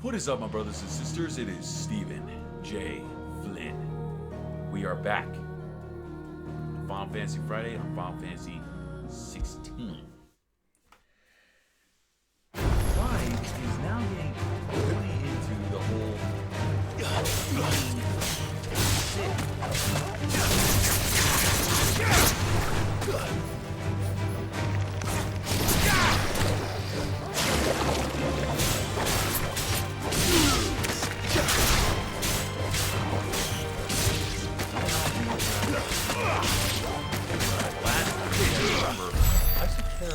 What is up, my brothers and sisters? It is Stephen J. Flynn. We are back on Final Fantasy Friday on Final Fantasy 16. Clyde is now getting really into the whole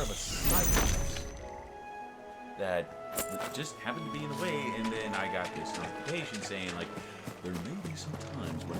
of a side quest that just happened to be in the way, and then I got this notification saying, like, there may be some times when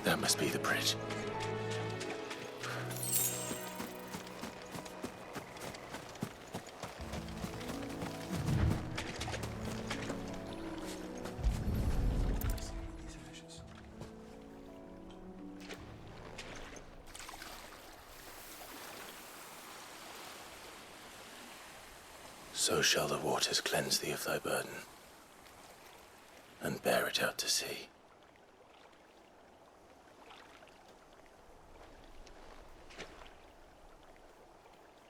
That must be the bridge. So shall the waters cleanse thee of thy burden, and bear it out to sea.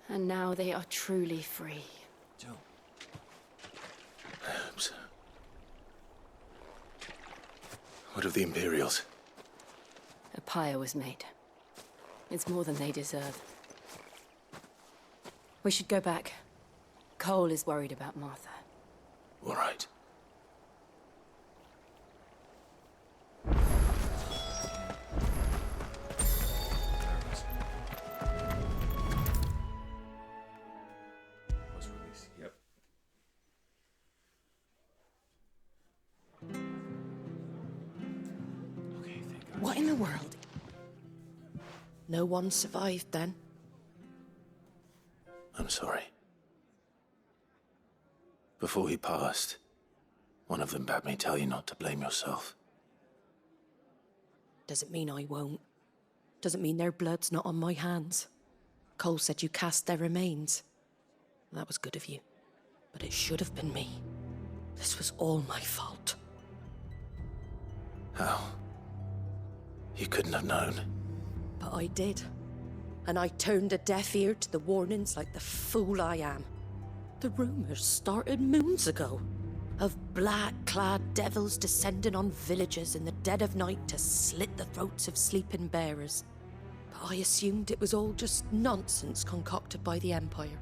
And now they are truly free. Joe. I hope so. What of the Imperials? A pyre was made. It's more than they deserve. We should go back. Cole is worried about Martha. All right. What in the world? No one survived then? I'm sorry. Before he passed, one of them bade me tell you not to blame yourself. Doesn't mean I won't. Doesn't mean their blood's not on my hands. Cole said you cast their remains. That was good of you. But it should have been me. This was all my fault. How? You couldn't have known. But I did. And I turned a deaf ear to the warnings like the fool I am. The rumors started moons ago. Of black-clad devils descending on villages in the dead of night to slit the throats of sleeping bearers. But I assumed it was all just nonsense concocted by the Empire.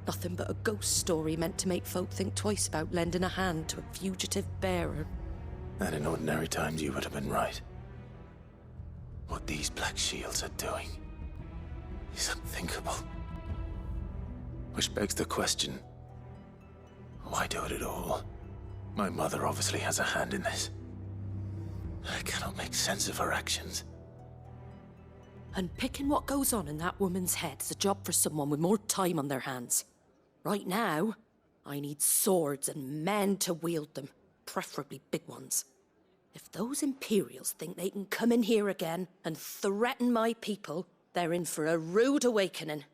Nothing but a ghost story meant to make folk think twice about lending a hand to a fugitive bearer. And in ordinary times you would have been right. What these Black Shields are doing is unthinkable. Which begs the question, why do it at all? My mother obviously has a hand in this. I cannot make sense of her actions. Unpicking what goes on in that woman's head is a job for someone with more time on their hands. Right now, I need swords and men to wield them, preferably big ones. If those Imperials think they can come in here again and threaten my people, they're in for a rude awakening.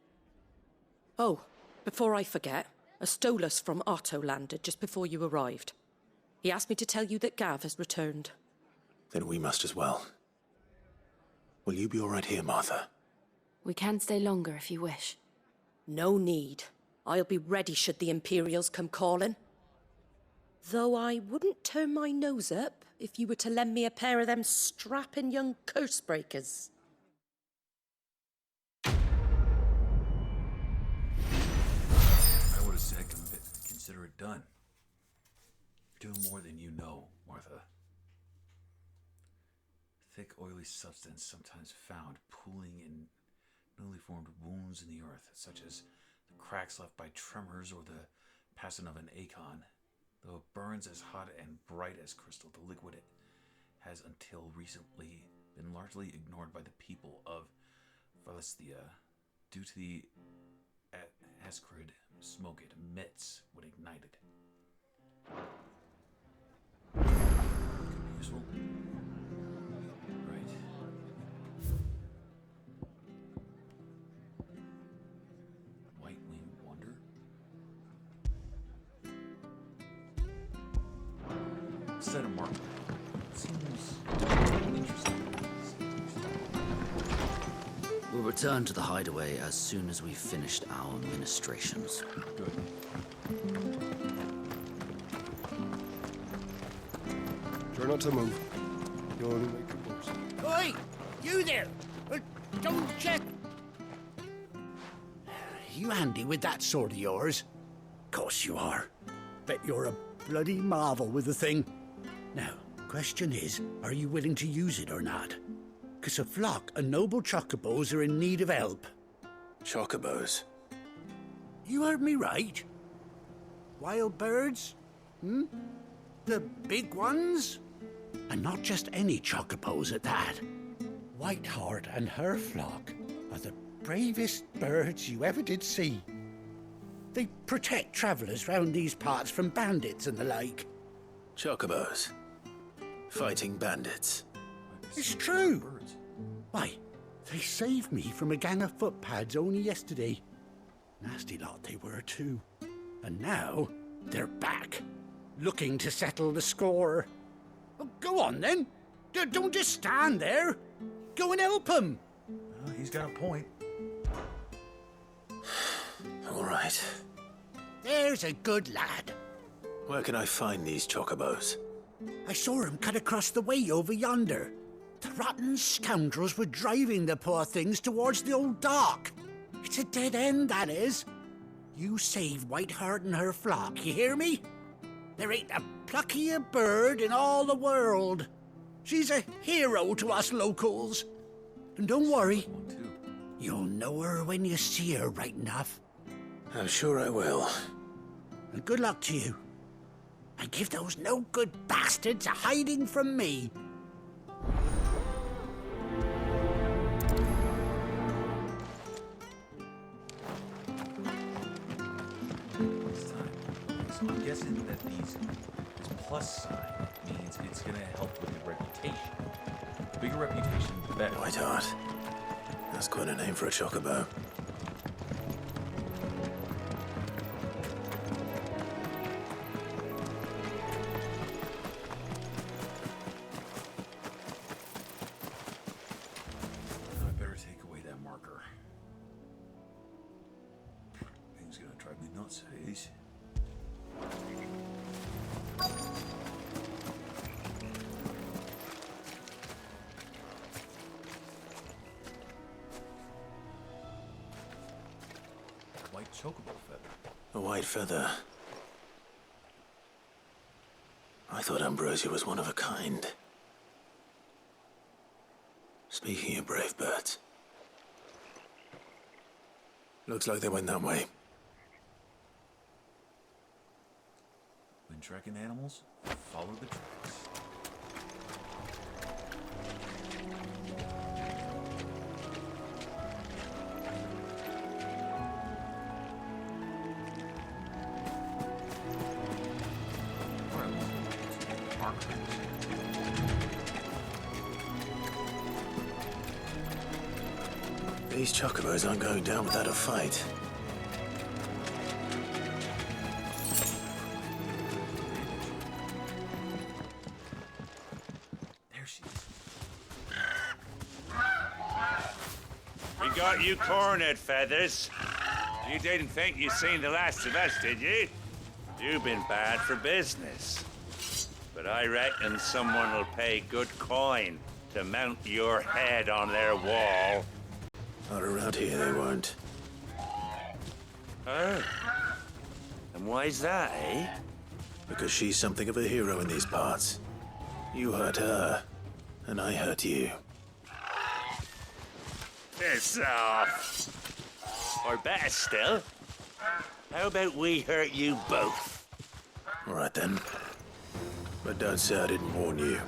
Oh, before I forget, a Stolas from Otto landed just before you arrived. He asked me to tell you that Gav has returned. Then we must as well. Will you be all right here, Martha? We can stay longer if you wish. No need. I'll be ready should the Imperials come calling. Though I wouldn't turn my nose up if you were to lend me a pair of them strapping young curse breakers. done. You're doing more than you know, Martha. Thick, oily substance sometimes found pooling in newly formed wounds in the earth, such as the cracks left by tremors or the passing of an acon. Though it burns as hot and bright as crystal, the liquid has until recently been largely ignored by the people of Valisthea due to the acrid smoke it emits when ignited. Could be useful. Right. White-winged wonder? Set a marker. Seems interesting. We'll return to the hideaway as soon as we've finished our ministrations. Good. Try not to move. You'll only make it worse. Oi! You there! Don't check! You handy with that sword of yours? Course you are. Bet you're a bloody marvel with the thing. Now, question is, are you willing to use it or not? 'Cause a flock of noble chocobos are in need of help. Chocobos. You heard me right. Wild birds? The big ones? And not just any chocobos at that. Whiteheart and her flock are the bravest birds you ever did see. They protect travellers round these parts from bandits and the like. Chocobos. Fighting bandits. It's true. Why, they saved me from a gang of footpads only yesterday. Nasty lot they were too. And now they're back, looking to settle the score. Oh, go on then. Don't just stand there. Go and help them. He's got a point. All right. There's a good lad. Where can I find these chocobos? I saw him cut across the way over yonder. The rotten scoundrels were driving the poor things towards the old dock. It's a dead end, that is. You save Whiteheart and her flock, you hear me? There ain't a pluckier bird in all the world. She's a hero to us locals. And don't worry, One, too. you'll know her when you see her right enough. I'm sure I will. And good luck to you. And give those no-good bastards a hiding from me. This time. So I'm guessing that this plus sign means it's going to help with your reputation. The bigger reputation, the better. Whiteheart. That's quite a name for a chocobo. I better take away that marker. Thing's going to drive me nuts, Hayes. White chocobo feather. A white feather. I thought Ambrosia was one of a kind. Speaking of brave birds. Looks like they went that way. When tracking animals, follow the tracks. These chocobos aren't going down without a fight. There she is. We got you cornered, Feathers. You didn't think you'd seen the last of us, did you? You've been bad for business. But I reckon someone will pay good coin to mount your head on their wall. Not around here, they won't. Huh? And why's that, eh? Because she's something of a hero in these parts. You hurt her, and I hurt you. Piss off. Or better still, how about we hurt you both? All right then. But don't say I didn't warn you.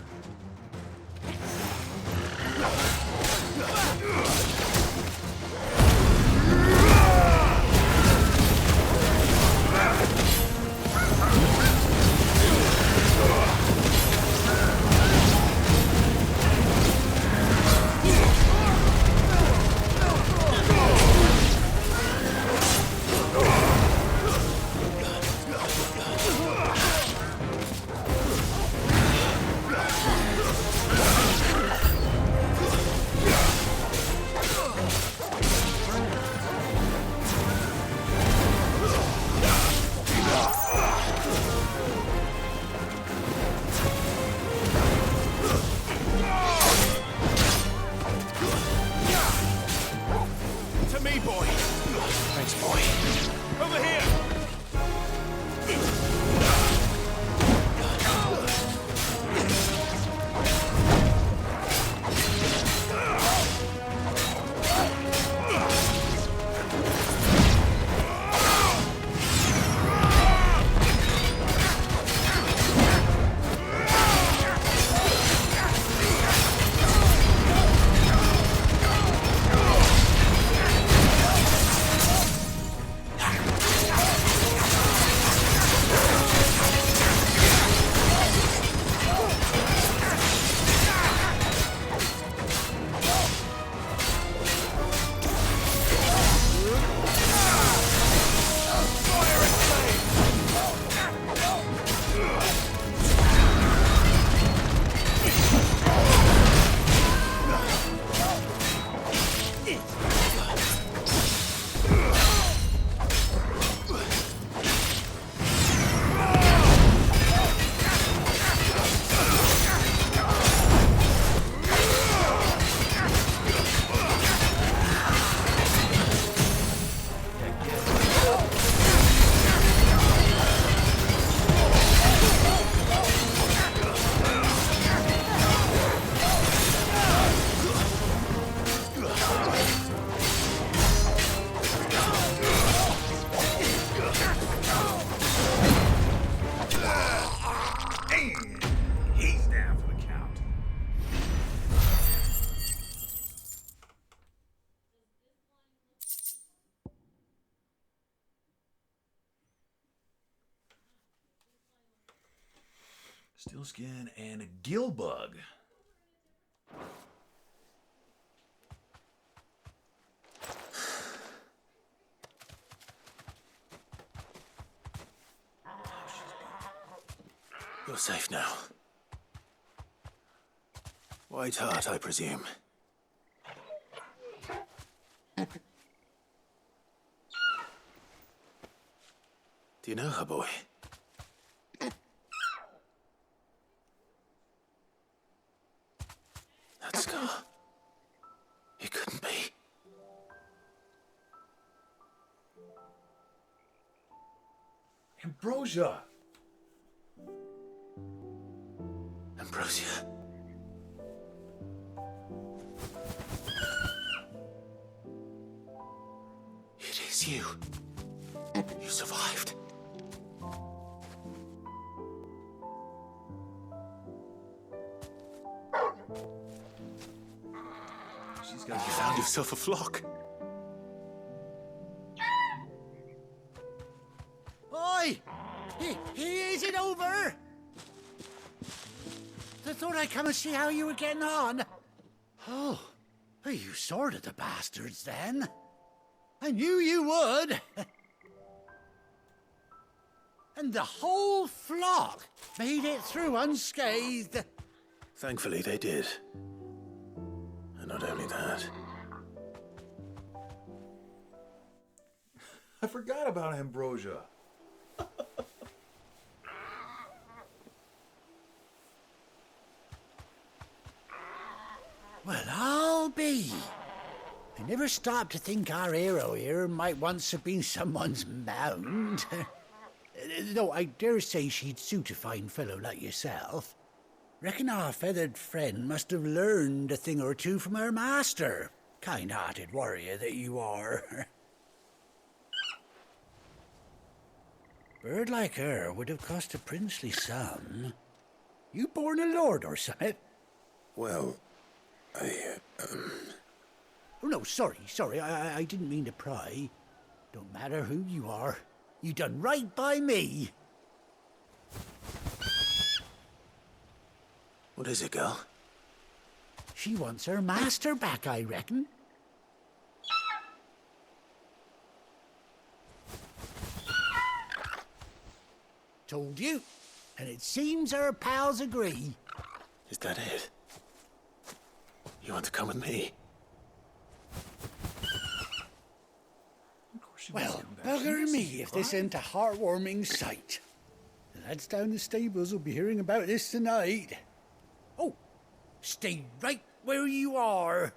Steelskin and a gill bug. You're safe now. White Heart, I presume. Do you know her, boy? That scar. It couldn't be. Ambrosia! Ambrosia. It is you. You survived. She's got You found yourself a flock. Oi! Is it over? I thought I'd come and see how you were getting on. Oh, you sorted the bastards then. I knew you would. And the whole flock made it through unscathed. Thankfully, they did. And not only that. I forgot about Ambrosia. Well, I'll be. I never stopped to think our hero here might once have been someone's mound. Though I dare say she'd suit a fine fellow like yourself. Reckon our feathered friend must have learned a thing or two from her master. Kind-hearted warrior that you are. Bird like her would have cost a princely sum. You born a lord or something? Well, Oh, no, sorry. I didn't mean to pry. Don't matter who you are. You done right by me. What is it, girl? She wants her master back, I reckon. Told you. And it seems her pals agree. Is that it? You want to come with me? Of course she wants Well, to come back. She bugger wants me to if this cry. ain't a heartwarming sight. The lads down the stables will be hearing about this tonight. Oh, stay right where you are.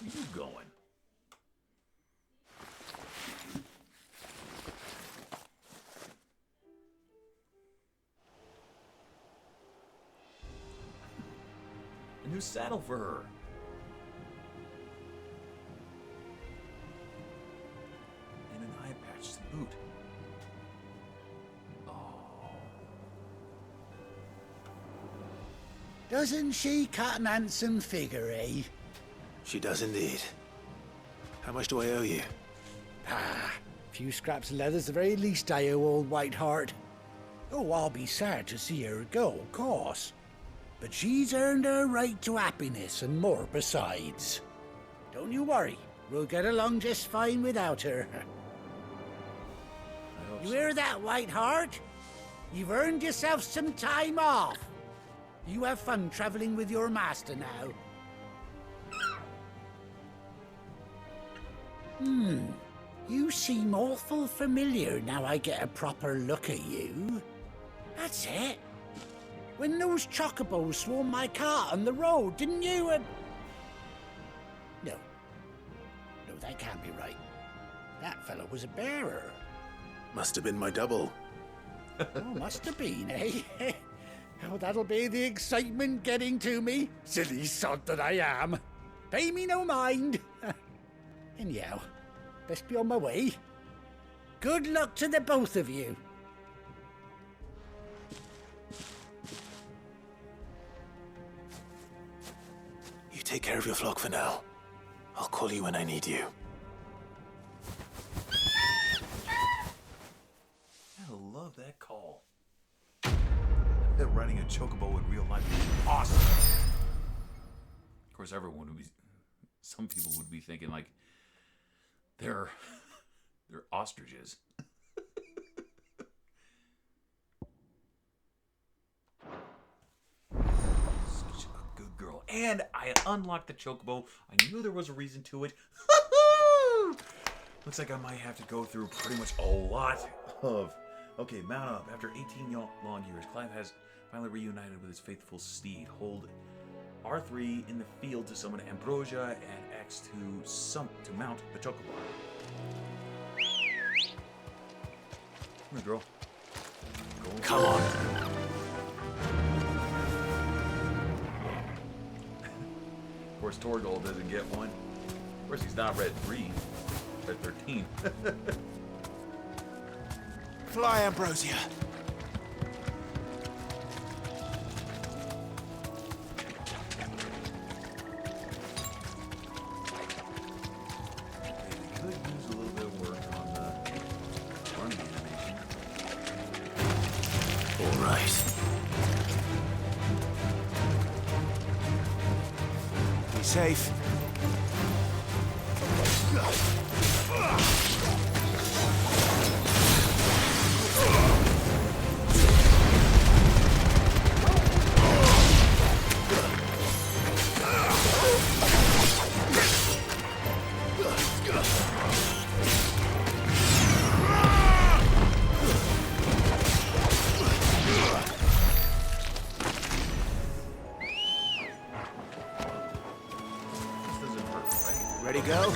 Where you going? A new saddle for her. And an eye patch to boot. Doesn't she cut an handsome figure, eh? She does indeed. How much do I owe you? Ah, a few scraps of leather's the very least I owe old Whiteheart. Oh, I'll be sad to see her go, of course. But she's earned her right to happiness and more besides. Don't you worry, we'll get along just fine without her. I hope You so. hear that, Whiteheart? You've earned yourself some time off. You have fun traveling with your master now. You seem awful familiar now I get a proper look at you. That's it. When those chocobos swarmed my cart on the road, didn't you? No. No, that can't be right. That fellow was a bearer. Must have been my double. Oh, must have been, eh? Oh, that'll be the excitement getting to me. Silly sod that I am. Pay me no mind. Anyhow, best be on my way. Good luck to the both of you. You take care of your flock for now. I'll call you when I need you. I love that call. Riding a chocobo in real life is awesome. Of course, some people would be thinking like, they're ostriches. Such a good girl. And I unlocked the chocobo. I knew there was a reason to it. Looks like I might have to go through pretty much a lot of... Okay, mount up. After 18 long years, Clive has finally reunited with his faithful steed. Hold R3 in the field to summon Ambrosia and X to mount the chocobo. Come here, girl. Come on. Of course, Torgold doesn't get one. Of course, he's not red 3, red 13. Fly, Ambrosia. They could use a little bit of work on the running animation. All right. Be safe. This doesn't hurt, right? Ready, go?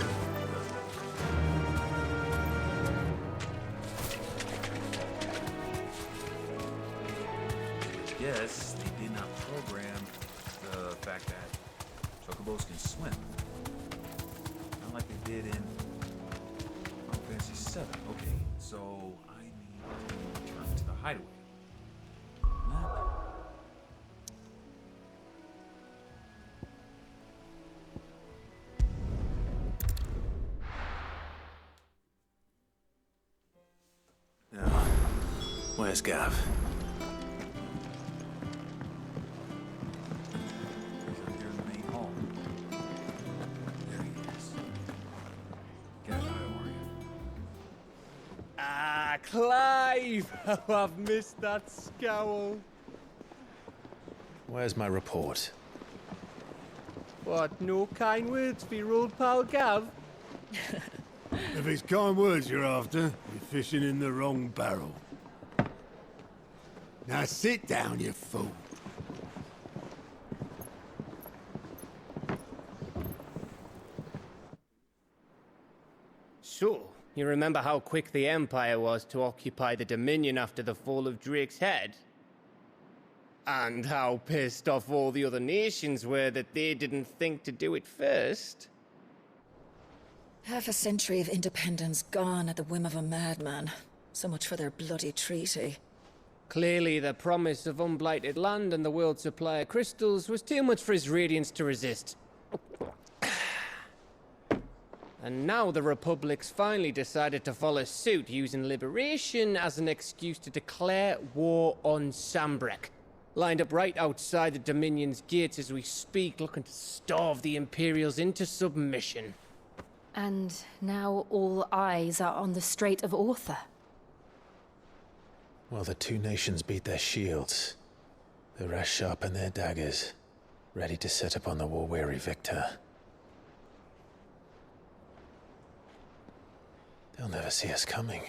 guess they did not program the fact that chocobos can swim. Not like they did in Final Fantasy VII. Okay, so I need to return to the hideaway. Map. Now, where's Gav? He's up here in the main hall. There he is. Get out, how are you? Ah, Clive! How I've missed that scowl. Where's my report? What, no kind words for your old pal Gav? If it's kind words you're after, you're fishing in the wrong barrel. Now sit down, you fool. So, you remember how quick the Empire was to occupy the Dominion after the fall of Drake's head? And how pissed off all the other nations were that they didn't think to do it first? Half a century of independence gone at the whim of a madman. So much for their bloody treaty. Clearly, the promise of unblighted land and the world's supply of crystals was too much for his radiance to resist. And now the Republic's finally decided to follow suit, using liberation as an excuse to declare war on Sambrek. Lined up right outside the Dominion's gates as we speak, looking to starve the Imperials into submission. And now all eyes are on the Strait of Author. Well, the two nations beat their shields. The rest sharpen their daggers, ready to set upon the war-weary victor. They'll never see us coming.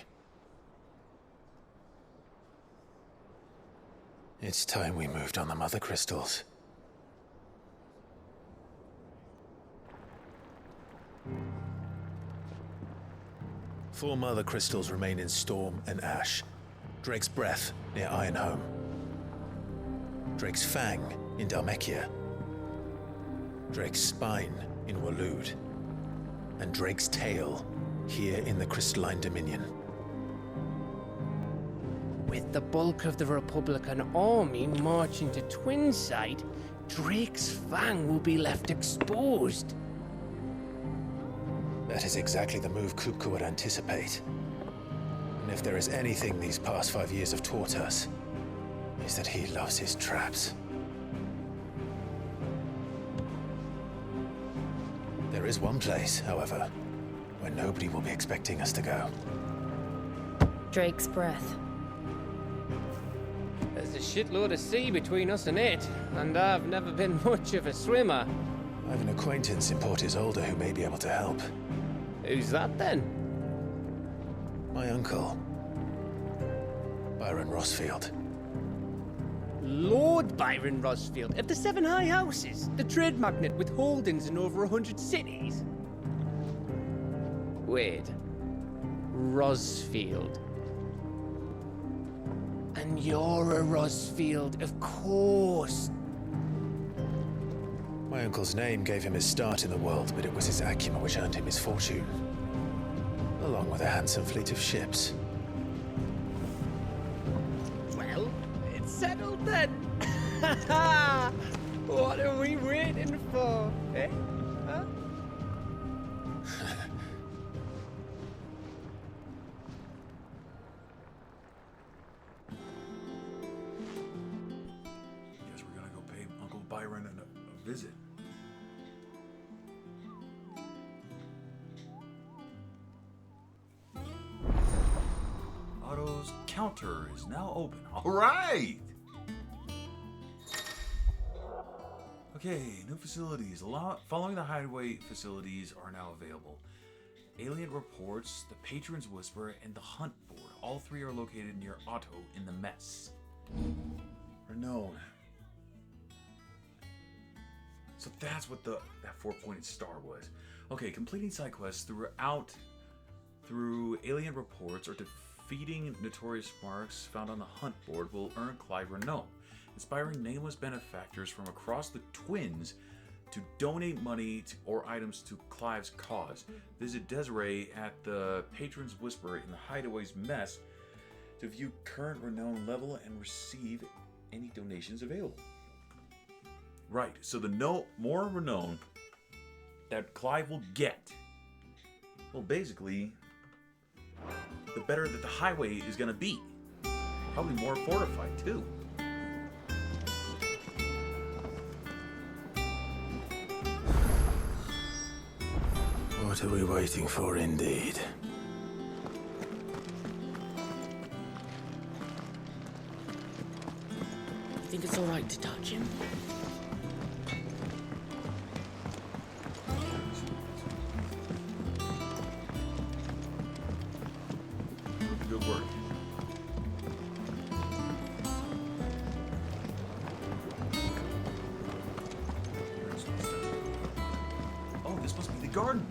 It's time we moved on the Mother Crystals. Four Mother Crystals remain in Storm and Ash. Drake's Breath near Ironhome. Drake's Fang in Dhalmekia. Drake's Spine in Waloed. And Drake's Tail here in the Crystalline Dominion. With the bulk of the Republican army marching to Twinside, Drake's Fang will be left exposed. That is exactly the move Kupka would anticipate. And if there is anything these past 5 years have taught us, is that he loves his traps. There is one place, however, where nobody will be expecting us to go. Drake's Breath. There's a shitload of sea between us and it, and I've never been much of a swimmer. I have an acquaintance in Port Isolde who may be able to help. Who's that then? My uncle, Byron Rossfield. Lord Byron Rosfield of the Seven High Houses, the trade magnate with holdings in over 100 cities. Wait, Rosfield. And you're a Rosfield, of course. My uncle's name gave him his start in the world, but it was his acumen which earned him his fortune, along with a handsome fleet of ships. Well, it's settled then. What are we waiting for, eh? Huh? Guess we're gonna go pay Uncle Byron a visit. Otto's counter is now open. All right. Okay, new facilities. Following the hideaway facilities are now available. Alien Reports, the Patron's Whisper, and the Hunt Board. All three are located near Otto in the mess. Renown. So that's what that four-pointed star was. Okay, completing side quests through Alien Reports or Defeating notorious marks found on the hunt board will earn Clive renown, inspiring nameless benefactors from across the Twins to donate money or items to Clive's cause. Visit Desiree at the Patron's Whisper in the Hideaway's Mess to view current renown level and receive any donations available. Right, so the more renown that Clive will get, well, basically, the better that the highway is going to be. Probably more fortified, too. What are we waiting for, indeed? Think it's all right to touch him? Good work. Oh, this must be the garden.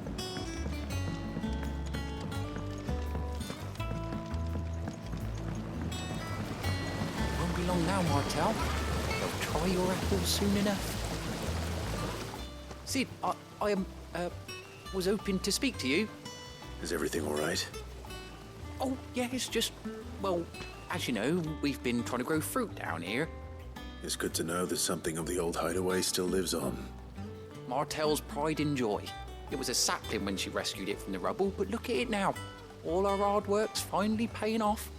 Won't be long now, Martel. They'll try your apples soon enough. Sid, I was hoping to speak to you. Is everything all right? Oh, yeah, it's just, well, as you know, we've been trying to grow fruit down here. It's good to know that something of the old hideaway still lives on. Martel's pride and joy. It was a sapling when she rescued it from the rubble, but look at it now. All our hard work's finally paying off.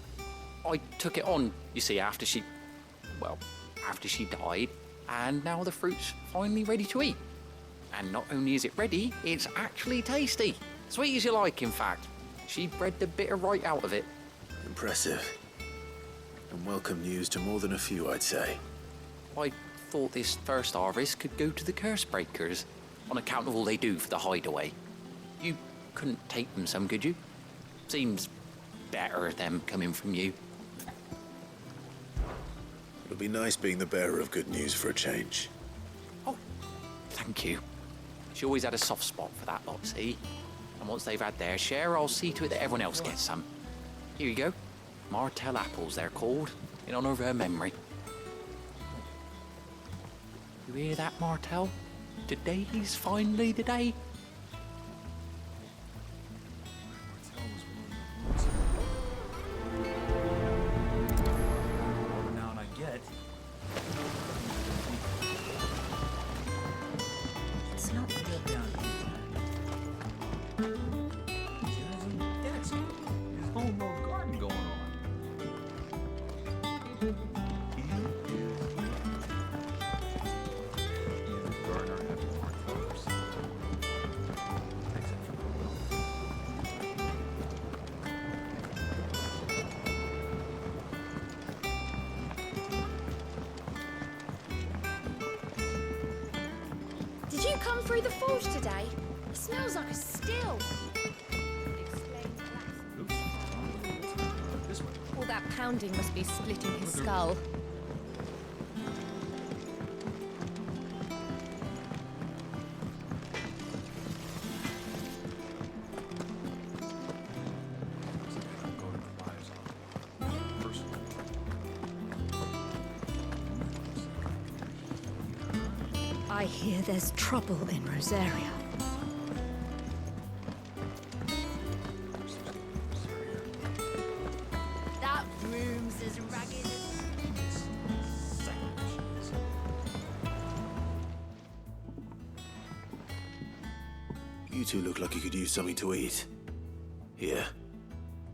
I took it on, you see, after she died, and now the fruit's finally ready to eat. And not only is it ready, it's actually tasty. Sweet as you like, in fact. She bred the bitter right out of it. Impressive. And welcome news to more than a few, I'd say. I thought this first harvest could go to the curse breakers, on account of all they do for the hideaway. You couldn't take them some, could you? Seems better them coming from you. It'll be nice being the bearer of good news for a change. Oh, thank you. She always had a soft spot for that lot, see? And once they've had their share, I'll see to it that everyone else gets some. Here you go. Martel apples, they're called, in honor of her memory. You hear that, Martel? Today's finally the day. Now I get. It's not Get down here. There's a whole little garden going on. Gardener having more flowers. Except for Did you come through the forge today? It smells like a still. oops. This way. All that pounding must be splitting his skull. I hear there's trouble in Rosaria. That room's as ragged as... You two look like you could use something to eat. Here.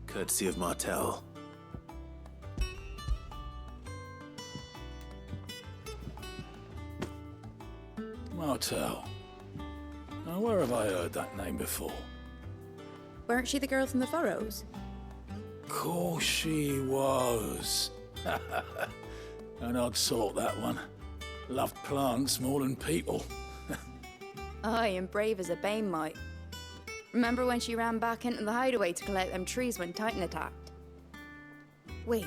Courtesy of Martel. Martel. Now, where have I heard that name before? Weren't she the girl from the Furrows? Course she was. An odd sort, that one. Loved plants more than people. Aye, and brave as a bane might. Remember when she ran back into the hideaway to collect them trees when Titan attacked? Wait,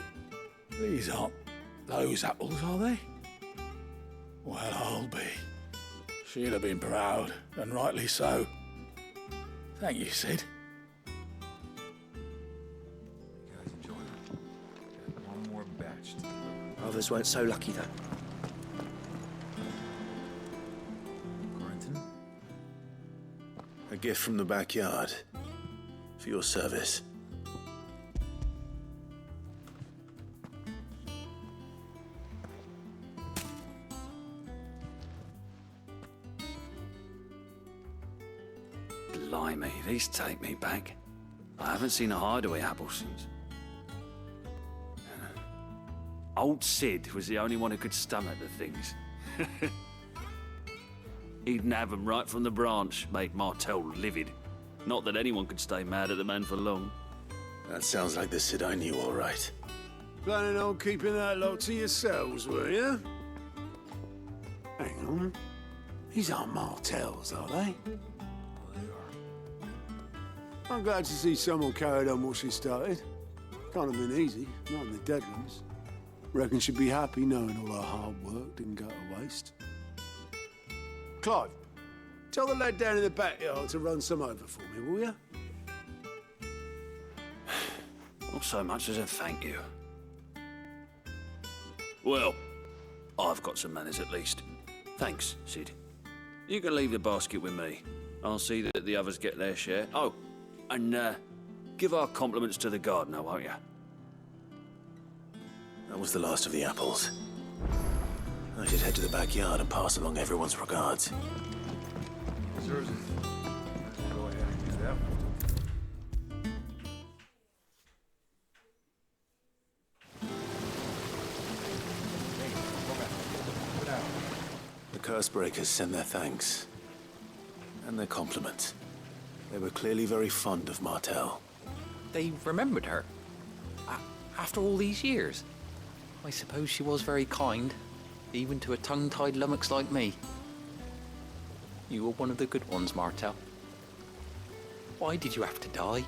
These aren't those apples, are they? Well, I'll be. She'd have been proud, and rightly so. Thank you, Sid. You guys Others weren't so lucky, though. Corentin? A gift from the backyard. For your service. Blimey, these take me back. I haven't seen a hideaway apple since. Old Sid was the only one who could stomach the things. He'd nab them right from the branch, made Martel livid. Not that anyone could stay mad at the man for long. That sounds like the Sid I knew, all right. Planning on keeping that lot to yourselves, were you? Hang on. These aren't Martels, are they? I'm glad to see someone carried on what she started. Can't have been easy, not in the Deadlands. Reckon she'd be happy knowing all her hard work didn't go to waste. Clive, tell the lad down in the backyard to run some over for me, will you? Not so much as a thank you. Well, I've got some manners at least. Thanks, Sid. You can leave the basket with me. I'll see that the others get their share. Oh, and give our compliments to the gardener, won't you? That was the last of the apples. I should head to the backyard and pass along everyone's regards. Yours is. Go ahead and use that one. The Cursebreakers sent their thanks. And their compliments. They were clearly very fond of Martel. They remembered her. After all these years. I suppose she was very kind, even to a tongue-tied lummox like me. You were one of the good ones, Martel. Why did you have to die?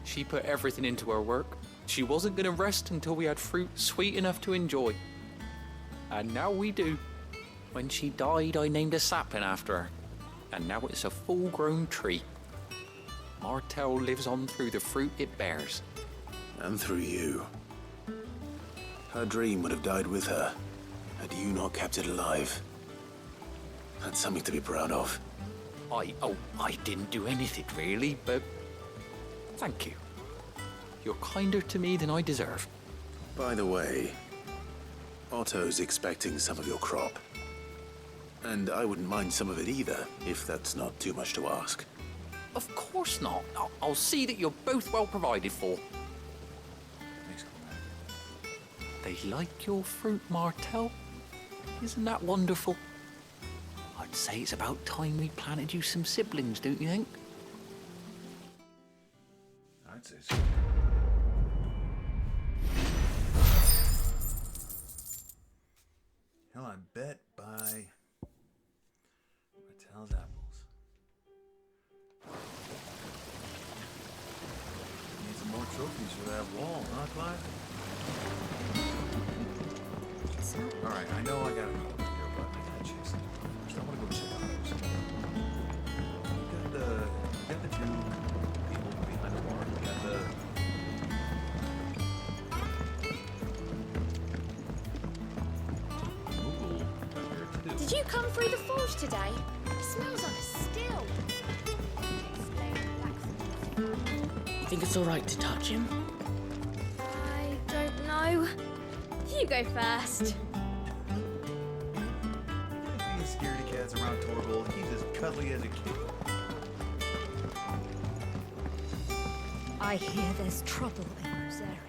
She put everything into her work. She wasn't going to rest until we had fruit sweet enough to enjoy. And now we do. When she died, I named a sapling after her. And now it's a full-grown tree. Martel lives on through the fruit it bears. And through you. Her dream would have died with her, had you not kept it alive. That's something to be proud of. I didn't do anything really, but thank you. You're kinder to me than I deserve. By the way, Otto's expecting some of your crop. And I wouldn't mind some of it either, if that's not too much to ask. Of course not. I'll see that you're both well provided for. They like your fruit, Martel. Isn't that wonderful? I'd say it's about time we planted you some siblings, don't you think? I'd say so. Hell, I bet by Martel's apples. Need some more trophies for that wall, huh, Clive? Alright, I know I gotta go over here, but I gotta check something first. I wanna go check out those. You got the two people behind the bar. You got the Moogle up here too. Did you come through the forge today? It smells like a still. You think it's all right to touch him? I don't know. You go first. Being scaredy cats around Torvald, he's as cuddly as a kid. I hear there's trouble in Rosaria.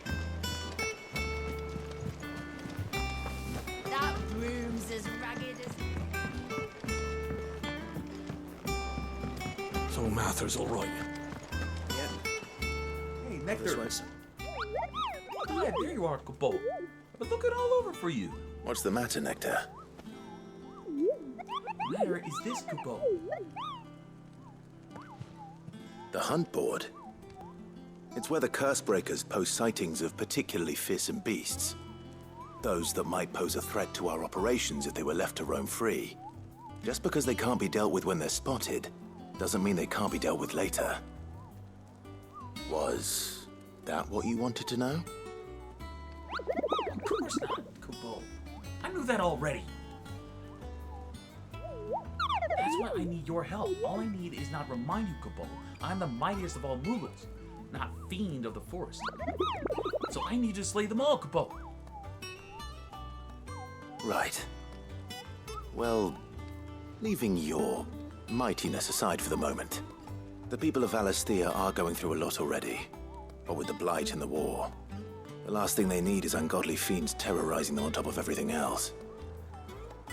That room's as ragged as... So Mather's all right. Hey, Nectar. Yeah, there you are, Kupo. I've been looking all over for you. What's the matter, Nectar? Where is this, Kupo? The hunt board. It's where the Cursebreakers post sightings of particularly fearsome beasts. Those that might pose a threat to our operations if they were left to roam free. Just because they can't be dealt with when they're spotted, doesn't mean they can't be dealt with later. Was that what you wanted to know? Of course not, Kubo. I knew that already. That's why I need your help. All I need is not remind you, Kubo. I'm the mightiest of all Mughals, not fiend of the forest. So I need to slay them all, Kubo. Right. Well, leaving your mightiness aside for the moment, the people of Valisthea are going through a lot already. But with the Blight and the war, the last thing they need is ungodly fiends terrorizing them on top of everything else.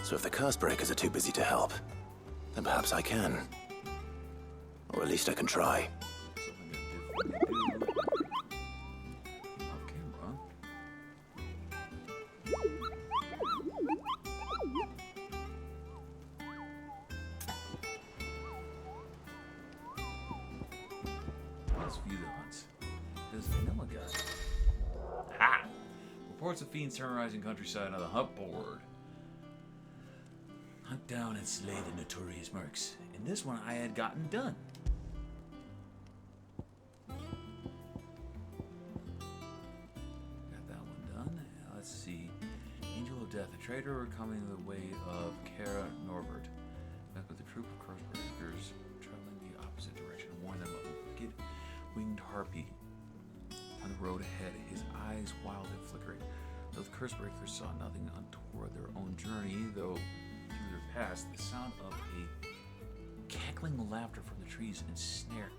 So if the Cursebreakers are too busy to help, then perhaps I can. Or at least I can try. Let's view the hunts. There's vanilla guy. Ha! Reports of fiends terrorizing countryside on the hunt board. Hunt down and slay the notorious mercs. And this one I had gotten done. Got that one done. Let's see. Angel of Death, a traitor coming the way of Kara Norbert. Met with a troop of Cursebreakers traveling the opposite direction. Warn them of a wicked winged harpy on the road ahead, his eyes wild and flickering. Though the Cursebreakers saw nothing untoward their own journey, though through their past, the sound of a cackling laughter from the trees ensnared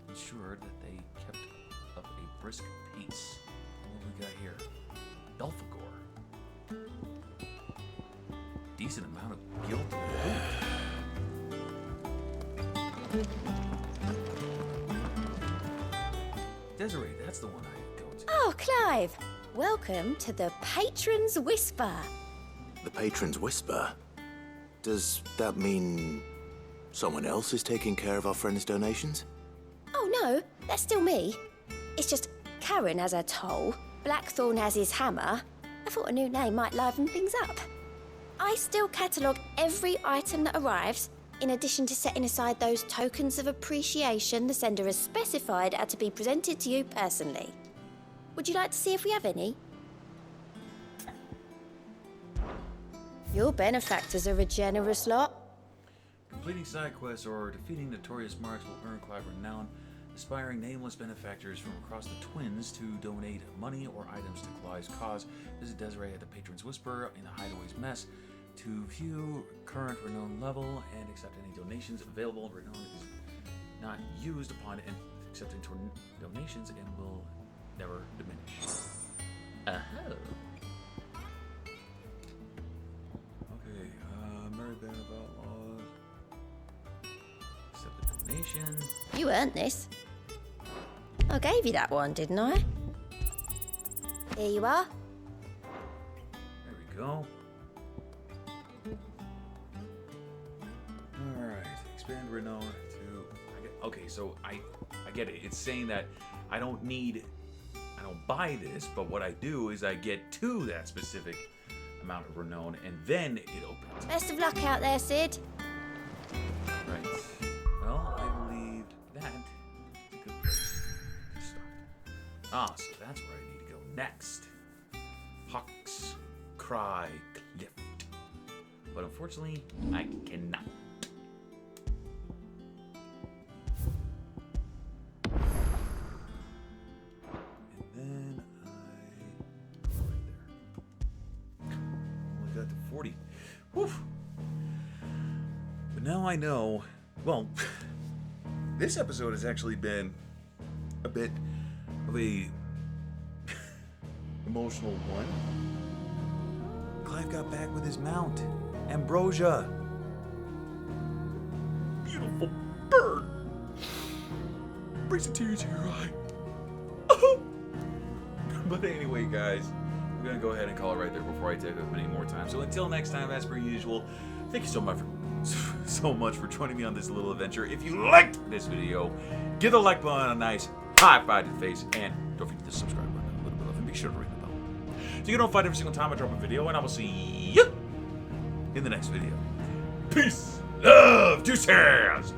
ensured that they kept up a brisk pace. What do we got here? Belphegor. Decent amount of guilt and hope. Desiree, that's the one I go to. Oh, Clive. Welcome to the Patron's Whisper. The Patron's Whisper? Does that mean someone else is taking care of our friend's donations? Oh, no. That's still me. It's just Karen has her toll, Blackthorn has his hammer. I thought a new name might liven things up. I still catalogue every item that arrives, in addition to setting aside those tokens of appreciation the sender has specified are to be presented to you personally. Would you like to see if we have any? Your benefactors are a generous lot. Completing side quests or defeating notorious marks will earn Clive renown, aspiring nameless benefactors from across the Twins to donate money or items to Clive's cause. Visit Desiree at the Patron's Whisper in the Hideaway's Mess to view current renown level and accept any donations available. Renown is not used upon accepting donations and will never diminish. Okay, Mary Band of Outlaws. Accept the donation. You earned this. I gave you that one, didn't I? Here you are. There we go. Alright, expand renown to... Okay, so I get it. It's saying that I don't buy this, but what I do is I get to that specific amount of renown, and then it opens. Best of luck out there, Sid. Right. Well, I believe that is a good place to start. So that's where I need to go next. Hawk's Cry Clift. But unfortunately, I cannot. And then I go right there. Only got to 40. Whew. But now I know, well, this episode has actually been a bit of a emotional one. Clive got back with his mount, Ambrosia. Beautiful bird. Brings a tear to your eye. But anyway, guys, I'm gonna go ahead and call it right there before I take up any more time. So until next time, as per usual, thank you so much for joining me on this little adventure. If you liked this video, give the like button a nice high five to the face, and don't forget to subscribe button a little bit of, and be sure to ring the bell so you don't fight every single time I drop a video. And I will see you in the next video. Peace, love, deuces.